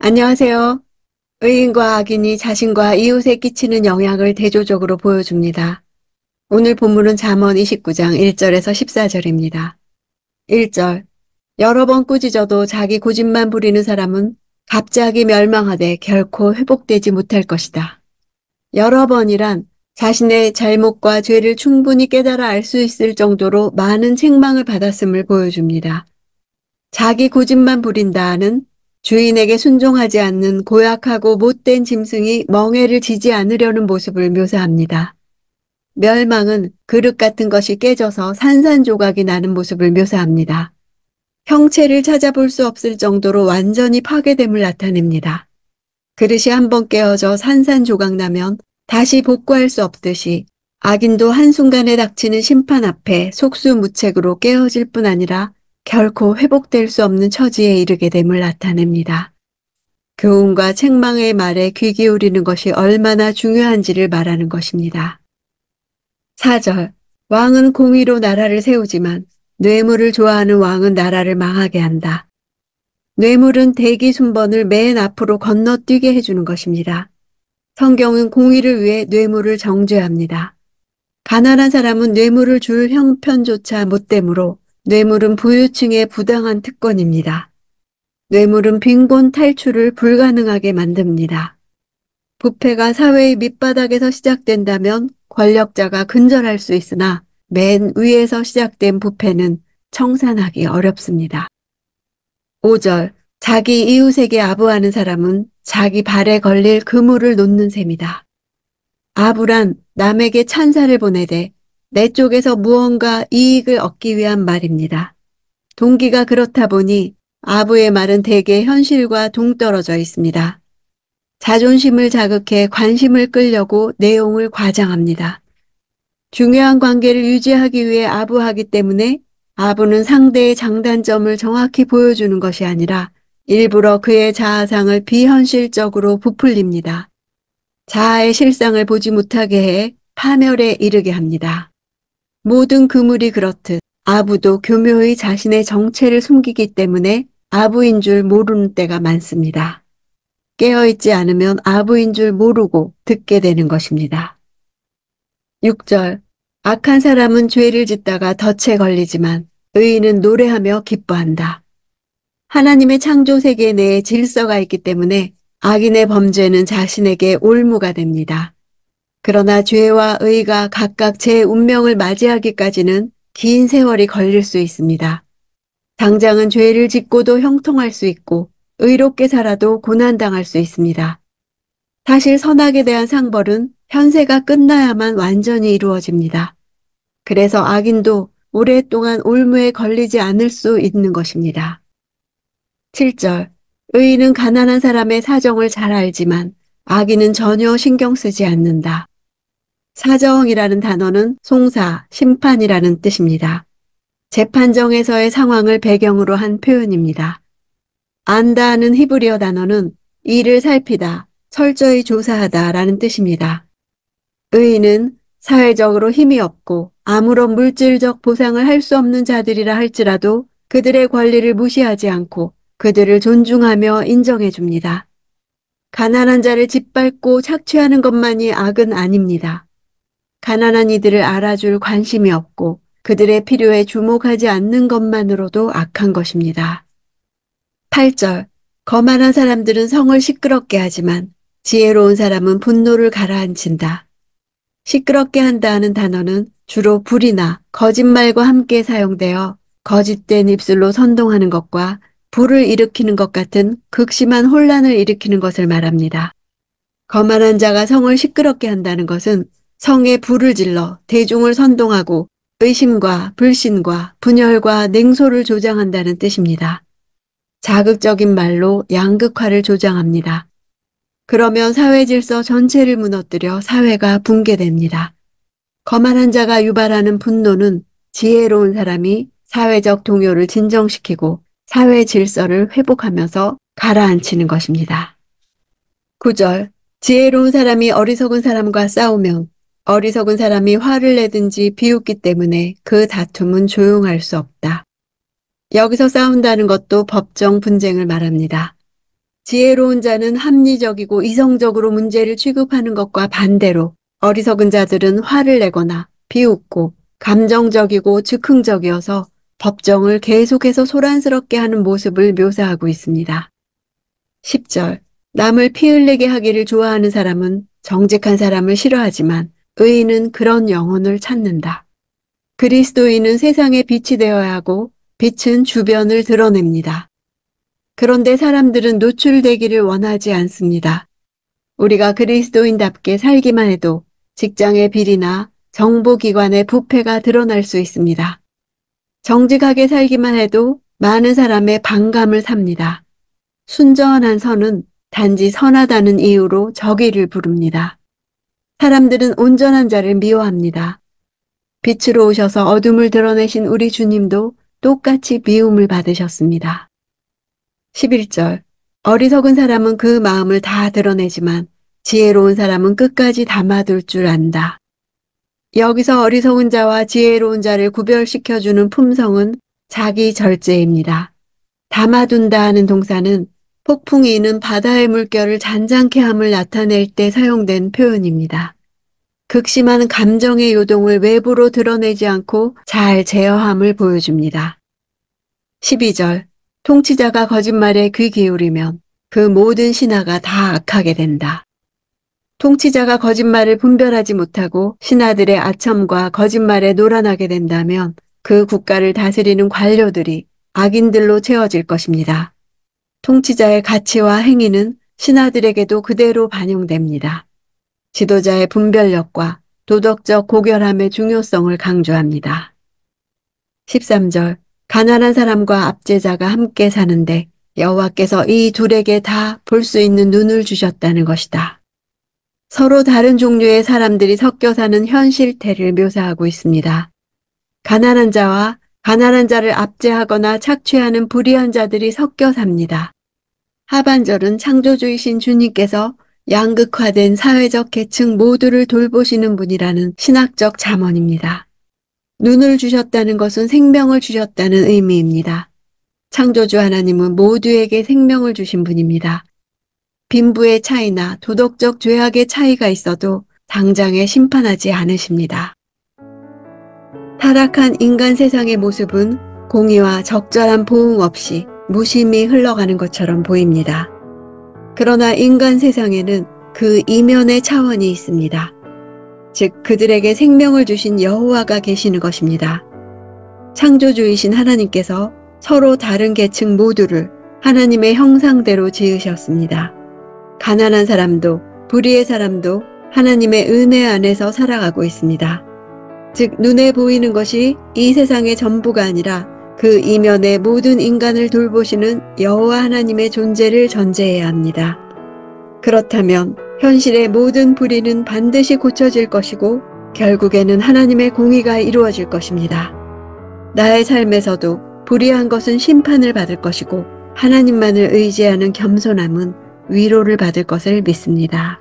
안녕하세요. 의인과 악인이 자신과 이웃에 끼치는 영향을 대조적으로 보여줍니다. 오늘 본문은 잠언 29장 1절에서 14절입니다. 1절. 여러 번 꾸짖어도 자기 고집만 부리는 사람은 갑자기 멸망하되 결코 회복되지 못할 것이다. 여러 번이란 자신의 잘못과 죄를 충분히 깨달아 알 수 있을 정도로 많은 책망을 받았음을 보여줍니다. 자기 고집만 부린다는 주인에게 순종하지 않는 고약하고 못된 짐승이 멍에를 지지 않으려는 모습을 묘사합니다. 멸망은 그릇 같은 것이 깨져서 산산조각이 나는 모습을 묘사합니다. 형체를 찾아볼 수 없을 정도로 완전히 파괴됨을 나타냅니다. 그릇이 한번 깨어져 산산조각 나면 다시 복구할 수 없듯이 악인도 한순간에 닥치는 심판 앞에 속수무책으로 깨어질 뿐 아니라 결코 회복될 수 없는 처지에 이르게 됨을 나타냅니다. 교훈과 책망의 말에 귀 기울이는 것이 얼마나 중요한지를 말하는 것입니다. 4절. 왕은 공의로 나라를 세우지만 뇌물을 좋아하는 왕은 나라를 망하게 한다. 뇌물은 대기 순번을 맨 앞으로 건너뛰게 해주는 것입니다. 성경은 공의를 위해 뇌물을 정죄합니다. 가난한 사람은 뇌물을 줄 형편조차 못 되므로 뇌물은 부유층의 부당한 특권입니다. 뇌물은 빈곤 탈출을 불가능하게 만듭니다. 부패가 사회의 밑바닥에서 시작된다면 권력자가 근절할 수 있으나 맨 위에서 시작된 부패는 청산하기 어렵습니다. 5절. 자기 이웃에게 아부하는 사람은 자기 발에 걸릴 그물을 놓는 셈이다. 아부란 남에게 찬사를 보내되 내 쪽에서 무언가 이익을 얻기 위한 말입니다. 동기가 그렇다 보니 아부의 말은 대개 현실과 동떨어져 있습니다. 자존심을 자극해 관심을 끌려고 내용을 과장합니다. 중요한 관계를 유지하기 위해 아부하기 때문에 아부는 상대의 장단점을 정확히 보여주는 것이 아니라 일부러 그의 자아상을 비현실적으로 부풀립니다. 자아의 실상을 보지 못하게 해 파멸에 이르게 합니다. 모든 그물이 그렇듯 아부도 교묘히 자신의 정체를 숨기기 때문에 아부인 줄 모르는 때가 많습니다. 깨어있지 않으면 아부인 줄 모르고 듣게 되는 것입니다. 6절. 악한 사람은 죄를 짓다가 덫에 걸리지만 의인은 노래하며 기뻐한다. 하나님의 창조 세계 내에 질서가 있기 때문에 악인의 범죄는 자신에게 올무가 됩니다. 그러나 죄와 의가 각각 제 운명을 맞이하기까지는 긴 세월이 걸릴 수 있습니다. 당장은 죄를 짓고도 형통할 수 있고 의롭게 살아도 고난당할 수 있습니다. 사실 선악에 대한 상벌은 현세가 끝나야만 완전히 이루어집니다. 그래서 악인도 오랫동안 올무에 걸리지 않을 수 있는 것입니다. 7절. 의인은 가난한 사람의 사정을 잘 알지만 악인은 전혀 신경 쓰지 않는다. 사정이라는 단어는 송사, 심판이라는 뜻입니다. 재판정에서의 상황을 배경으로 한 표현입니다. 안다는 히브리어 단어는 이를 살피다, 철저히 조사하다 라는 뜻입니다. 의인은 사회적으로 힘이 없고 아무런 물질적 보상을 할 수 없는 자들이라 할지라도 그들의 권리를 무시하지 않고 그들을 존중하며 인정해 줍니다. 가난한 자를 짓밟고 착취하는 것만이 악은 아닙니다. 가난한 이들을 알아줄 관심이 없고 그들의 필요에 주목하지 않는 것만으로도 악한 것입니다. 8절. 거만한 사람들은 성을 시끄럽게 하지만 지혜로운 사람은 분노를 가라앉힌다. 시끄럽게 한다 하는 단어는 주로 불이나 거짓말과 함께 사용되어 거짓된 입술로 선동하는 것과 불을 일으키는 것 같은 극심한 혼란을 일으키는 것을 말합니다. 거만한 자가 성을 시끄럽게 한다는 것은 성에 불을 질러 대중을 선동하고 의심과 불신과 분열과 냉소를 조장한다는 뜻입니다. 자극적인 말로 양극화를 조장합니다. 그러면 사회 질서 전체를 무너뜨려 사회가 붕괴됩니다. 거만한 자가 유발하는 분노는 지혜로운 사람이 사회적 동요를 진정시키고 사회 질서를 회복하면서 가라앉히는 것입니다. 9절. 지혜로운 사람이 어리석은 사람과 싸우면 어리석은 사람이 화를 내든지 비웃기 때문에 그 다툼은 조용할 수 없다. 여기서 싸운다는 것도 법정 분쟁을 말합니다. 지혜로운 자는 합리적이고 이성적으로 문제를 취급하는 것과 반대로 어리석은 자들은 화를 내거나 비웃고 감정적이고 즉흥적이어서 법정을 계속해서 소란스럽게 하는 모습을 묘사하고 있습니다. 10절. 남을 피 흘리게 하기를 좋아하는 사람은 정직한 사람을 싫어하지만 의인은 그런 영혼을 찾는다. 그리스도인은 세상의 빛이 되어야 하고 빛은 주변을 드러냅니다. 그런데 사람들은 노출되기를 원하지 않습니다. 우리가 그리스도인답게 살기만 해도 직장의 비리나 정보기관의 부패가 드러날 수 있습니다. 정직하게 살기만 해도 많은 사람의 반감을 삽니다. 순전한 선은 단지 선하다는 이유로 저기를 부릅니다. 사람들은 온전한 자를 미워합니다. 빛으로 오셔서 어둠을 드러내신 우리 주님도 똑같이 미움을 받으셨습니다. 11절. 어리석은 사람은 그 마음을 다 드러내지만 지혜로운 사람은 끝까지 담아둘 줄 안다. 여기서 어리석은 자와 지혜로운 자를 구별시켜주는 품성은 자기 절제입니다. 담아둔다 하는 동사는 폭풍이 있는 바다의 물결을 잔잔케 함을 나타낼 때 사용된 표현입니다. 극심한 감정의 요동을 외부로 드러내지 않고 잘 제어함을 보여줍니다. 12절. 통치자가 거짓말에 귀 기울이면 그 모든 신하가 다 악하게 된다. 통치자가 거짓말을 분별하지 못하고 신하들의 아첨과 거짓말에 노란하게 된다면 그 국가를 다스리는 관료들이 악인들로 채워질 것입니다. 통치자의 가치와 행위는 신하들에게도 그대로 반영됩니다. 지도자의 분별력과 도덕적 고결함의 중요성을 강조합니다. 13절. 가난한 사람과 압제자가 함께 사는데 여호와께서 이 둘에게 다 볼 수 있는 눈을 주셨다는 것이다. 서로 다른 종류의 사람들이 섞여 사는 현실태를 묘사하고 있습니다. 가난한 자와 가난한 자를 압제하거나 착취하는 불의한 자들이 섞여 삽니다. 하반절은 창조주이신 주님께서 양극화된 사회적 계층 모두를 돌보시는 분이라는 신학적 잠언입니다. 눈을 주셨다는 것은 생명을 주셨다는 의미입니다. 창조주 하나님은 모두에게 생명을 주신 분입니다. 빈부의 차이나 도덕적 죄악의 차이가 있어도 당장에 심판하지 않으십니다. 타락한 인간 세상의 모습은 공의와 적절한 보응 없이 무심히 흘러가는 것처럼 보입니다. 그러나 인간 세상에는 그 이면의 차원이 있습니다. 즉 그들에게 생명을 주신 여호와가 계시는 것입니다. 창조주이신 하나님께서 서로 다른 계층 모두를 하나님의 형상대로 지으셨습니다. 가난한 사람도 불의의 사람도 하나님의 은혜 안에서 살아가고 있습니다. 즉 눈에 보이는 것이 이 세상의 전부가 아니라 그 이면의 모든 인간을 돌보시는 여호와 하나님의 존재를 전제해야 합니다. 그렇다면 현실의 모든 불의는 반드시 고쳐질 것이고 결국에는 하나님의 공의가 이루어질 것입니다. 나의 삶에서도 불의한 것은 심판을 받을 것이고 하나님만을 의지하는 겸손함은 위로를 받을 것을 믿습니다.